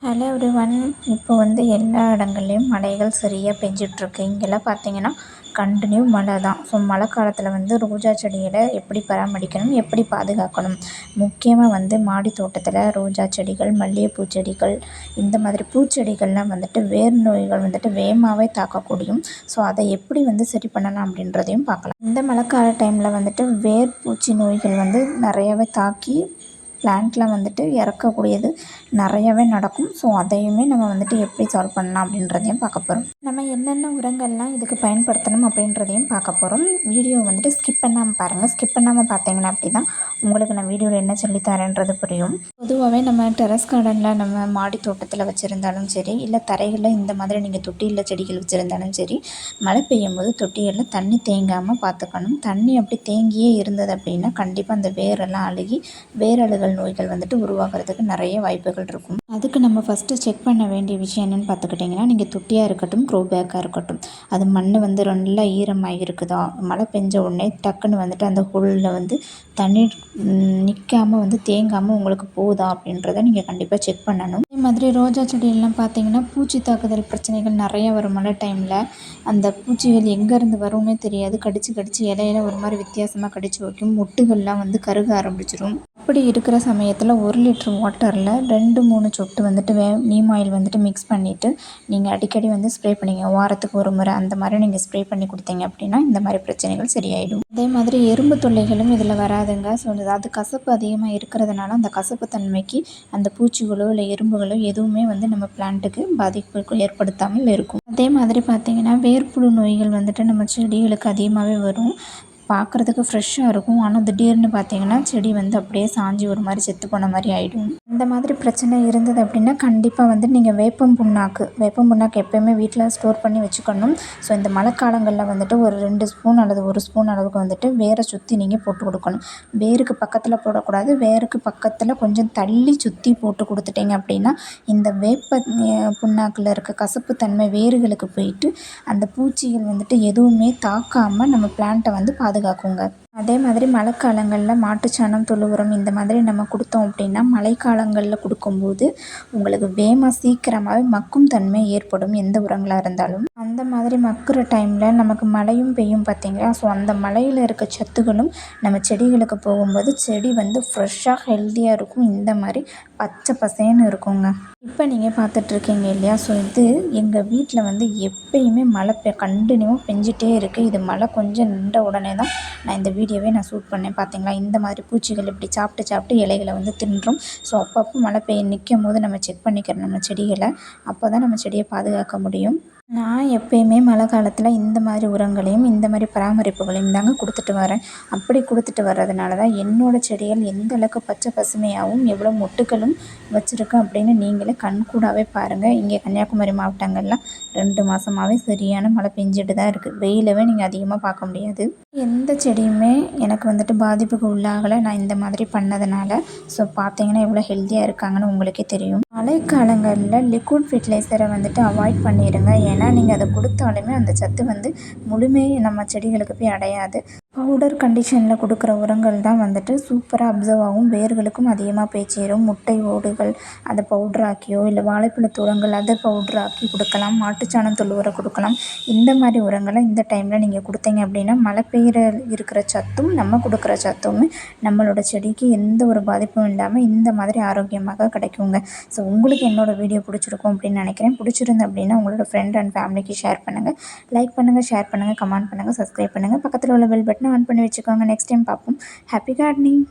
Hello everyone. இப்போ வந்து எல்லா இடங்கள்லையும் மழைகள் சரியாக பெஞ்சிட்ருக்கு. இங்கெல்லாம் பார்த்தீங்கன்னா கண்டினியூ மழை தான். ஸோ மழை காலத்தில் வந்து ரோஜா செடிகளை எப்படி பராமரிக்கணும், எப்படி பாதுகாக்கணும், முக்கியமாக வந்து மாடி தோட்டத்தில் ரோஜா செடிகள், மல்லிகைப்பூ செடிகள், இந்த மாதிரி பூச்செடிகள்லாம் வந்துட்டு வேர் நோய்கள் வந்துட்டு வேகமாகவே தாக்கக்கூடியும். ஸோ அதை எப்படி வந்து சரி பண்ணலாம் அப்படின்றதையும் பார்க்கலாம். இந்த மழைக்கால டைமில் வந்துட்டு வேர் பூச்சி நோய்கள் வந்து நிறையவே தாக்கி பிளான்ட்லாம் வந்துட்டு இறக்கக்கூடியது நிறையவே நடக்கும். ஸோ அதையுமே நம்ம வந்துட்டு எப்படி சால்வ் பண்ணலாம் அப்படின்றதையும் பார்க்க போகிறோம். நம்ம என்னென்ன உரங்கள்லாம் இதுக்கு பயன்படுத்தணும் அப்படின்றதையும் பார்க்க போகிறோம். வீடியோ வந்துட்டு ஸ்கிப் பண்ணாமல் பாருங்கள். ஸ்கிப் பண்ணாமல் பார்த்தீங்கன்னா அப்படி தான் உங்களுக்கு நான் வீடியோவில் என்ன சொல்லித்தரேன்றது புரியும். பொதுவாகவே நம்ம டெரஸ் கார்டனில் நம்ம மாடி தோட்டத்தில் வச்சுருந்தாலும் சரி, இல்லை தரைகளில் இந்த மாதிரி நீங்கள் தொட்டியில் செடிகள் வச்சுருந்தாலும் சரி, மழை பெய்யும் போது தொட்டிகளில் தண்ணி தேங்காமல் பார்த்துக்கணும். தண்ணி அப்படி தேங்கியே இருந்தது அப்படின்னா கண்டிப்பாக அந்த வேரெல்லாம் அழுகி வேரழுகல் நோய்கள் வந்துட்டு உருவாகிறதுக்கு நிறைய வாய்ப்புகள் இருக்கும். அதுக்கு நம்ம ஃபஸ்ட்டு செக் பண்ண வேண்டிய விஷயம் என்னென்னு பார்த்துக்கிட்டிங்கன்னா, நீங்கள் தொட்டியாக இருக்கட்டும், க்ரோ பேக்காக இருக்கட்டும், அது மண் வந்து நல்லா ஈரமாக இருக்குதா, மழை பெஞ்ச உடனே டக்குன்னு வந்துட்டு அந்த ஹோலில் வந்து தண்ணி நிற்காமல் வந்து தேங்காமல் உங்களுக்கு போகுதா அப்படின்றத நீங்கள் கண்டிப்பாக செக் பண்ணணும். அதே மாதிரி ரோஜா செடியெல்லாம் பார்த்தீங்கன்னா பூச்சி தாக்குதல் பிரச்சனைகள் நிறைய வரும். மழை டைமில் அந்த பூச்சிகள் எங்கேருந்து வரும்னே தெரியாது. கடிச்சு இலையில ஒரு மாதிரி வித்தியாசமாக கடிச்சு வைக்கும். மொட்டுகள்லாம் வந்து கருக ஆரம்பிச்சிடும். அப்படி இருக்கிற சமயத்தில் 1 லிட்டர் வாட்டரில் 2-3 சொட்டு வந்துட்டு நீம் ஆயில் வந்துட்டு மிக்ஸ் பண்ணிவிட்டு நீங்கள் அடிக்கடி வந்து ஸ்ப்ரே பண்ணிங்க. வாரத்துக்கு ஒரு முறை அந்த மாதிரி நீங்கள் ஸ்ப்ரே பண்ணி கொடுத்தீங்க அப்படின்னா இந்த மாதிரி பிரச்சனைகள் சரியாயிடும். அதே மாதிரி எறும்பு தொல்லைகளும் இதில் வராதுங்க. ஸோ அது கசப்பு அதிகமாக இருக்கிறதுனால அந்த கசப்பு தன்மைக்கு அந்த பூச்சிகளோ இல்லை எறும்புகளோ எதுவுமே வந்து நம்ம பிளான்ட்டுக்கு பாதிப்பு ஏற்படுத்தாமல் இருக்கும். அதே மாதிரி பார்த்திங்கன்னா வேர்ப்புழு நோய்கள் வந்துட்டு நம்ம செடிகளுக்கு அதிகமாகவே வரும். பார்க்குறதுக்கு ஃப்ரெஷ்ஷாக இருக்கும். ஆனால் திடீர்னு பார்த்தீங்கன்னா செடி வந்து அப்படியே சாஞ்சி ஒரு மாதிரி செத்து போன மாதிரி ஆகிடும். இந்த மாதிரி பிரச்சனை இருந்தது அப்படின்னா கண்டிப்பாக வந்து நீங்கள் வேப்பம் புண்ணாக்கு எப்போயுமே வீட்டில் ஸ்டோர் பண்ணி வச்சுக்கணும். ஸோ இந்த மழை காலங்களில் வந்துட்டு ஒரு 2 ஸ்பூன் அல்லது 1 ஸ்பூன் அளவுக்கு வந்துட்டு வேரை சுற்றி நீங்கள் போட்டு கொடுக்கணும். வேருக்கு பக்கத்தில் போடக்கூடாது. வேருக்கு பக்கத்தில் கொஞ்சம் தள்ளி சுற்றி போட்டு கொடுத்துட்டீங்க அப்படின்னா இந்த வேப்ப புண்ணாக்கில் இருக்க கசப்பு தன்மை வேர்களுக்கு போயிட்டு அந்த பூச்சிகள் வந்துட்டு எதுவுமே தாக்காமல் நம்ம பிளான்ட்டை வந்து பாதுகாக்குங்க. அதே மாதிரி மழைக்காலங்களில் மாட்டுச்சாணம், தொழு உரம் இந்த மாதிரி நம்ம கொடுத்தோம் அப்படின்னா மழைக்காலங்களில் கொடுக்கும்போது உங்களுக்கு சீக்கிரமாகவே மக்கும் தன்மை ஏற்படும். எந்த உரங்களாக இருந்தாலும் அந்த மாதிரி மக்குற டைமில் நமக்கு மழையும் பெய்யும் பார்த்தீங்களா. ஸோ அந்த மழையில் இருக்க சத்துகளும் நம்ம செடிகளுக்கு போகும்போது செடி வந்து ஃப்ரெஷ்ஷாக ஹெல்த்தியாக இருக்கும். இந்த மாதிரி பச்சை பசேன்னு இருக்குங்க. இப்போ நீங்கள் பார்த்துட்ருக்கீங்க இல்லையா. ஸோ இது எங்கள் வீட்டில் வந்து எப்பயுமே மழை கண்டினியூவாக பெஞ்சிட்டே இருக்குது. இது மழை கொஞ்சம் நின்ற உடனே தான் நான் இந்த வீடியோவே ஷூட் பண்ணேன். பார்த்தீங்களா, இந்த மாதிரி பூச்சிகள் இப்படி சாப்பிட்டு இலைகளை வந்து தின்றும். ஸோ அப்பப்போ மழை பெய்ய நிற்கும் போது நம்ம செக் பண்ணிக்கிறோம் நம்ம செடிகளை. அப்போ தான் நம்ம செடியை பாதுகாக்க முடியும். நான் எப்பயுமே மழை காலத்தில் இந்த மாதிரி உரங்களையும் இந்த மாதிரி பராமரிப்புகளையும் தாங்க கொடுத்துட்டு வரேன். அப்படி கொடுத்துட்டு வர்றதுனால தான் என்னோடய செடிகள் எந்த அளவுக்கு பச்சை பசுமையாகவும் எவ்வளோ மொட்டுகளும் வச்சுருக்கேன் அப்படின்னு நீங்களே கண்கூடாகவே பாருங்கள். இங்கே கன்னியாகுமரி மாவட்டங்கள்லாம் 2 மாதமாகவே சரியான மழை பெஞ்சிட்டு தான் இருக்குது. வெயிலவே நீங்கள் அதிகமாக பார்க்க முடியாது. எந்த செடியுமே எனக்கு வந்துட்டு பாதிப்புக்கு உள்ளாகலை நான் இந்த மாதிரி பண்ணதுனால. ஸோ பார்த்தீங்கன்னா எவ்வளோ ஹெல்த்தியாக இருக்காங்கன்னு உங்களுக்கே தெரியும். மழைக்காலங்களில் லிக்விட் ஃபெர்டிலைசரை வந்துட்டு அவாய்ட் பண்ணிடுங்க. ஏன்னா நீங்கள் அதை கொடுத்தாலுமே அந்த சத்து வந்து முழுமையாக நம்ம செடிகளுக்கு போய் அடையாது. பவுடர் கண்டிஷனில் கொடுக்குற உரங்கள் தான் வந்துட்டு சூப்பராக அப்சர்வ் ஆகும். வேர்களுக்கும் அதிகமாக போய் சேரும். முட்டை ஓடுகள் அதை பவுட்ராக்கியோ இல்லை வாழைப்பழ தூளங்கள் அதை பவுட்ராக்கி கொடுக்கலாம். மாட்டுச்சாணம் தொழு உரம் கொடுக்கலாம். இந்த மாதிரி உரங்களை இந்த டைமில் நீங்கள் கொடுத்தீங்க அப்படின்னா மழை பெய்கிற இருக்கிற சத்தும் நம்ம கொடுக்குற சத்தும் நம்மளோட செடிக்கு எந்த ஒரு பாதிப்பும் இல்லாமல் இந்த மாதிரி ஆரோக்கியமாக கிடைக்குங்க. ஸோ உங்களுக்கு என்னோடய வீடியோ பிடிச்சிருக்கும் அப்படின்னு நினைக்கிறேன். பிடிச்சிருந்து அப்படின்னா உங்களோட ஃப்ரெண்ட் அண்ட் ஃபேமிலிக்கு ஷேர் பண்ணுங்கள். லைக் பண்ணுங்கள், ஷேர் பண்ணுங்கள், கமெண்ட் பண்ணுங்கள், சப்ஸ்கிரைப் பண்ணுங்கள். பக்கத்தில் உள்ள பெல் பட்டன் ஆன் பண்ணி வச்சுக்கோங்க. நெக்ஸ்ட் டைம் பார்ப்போம். Happy gardening.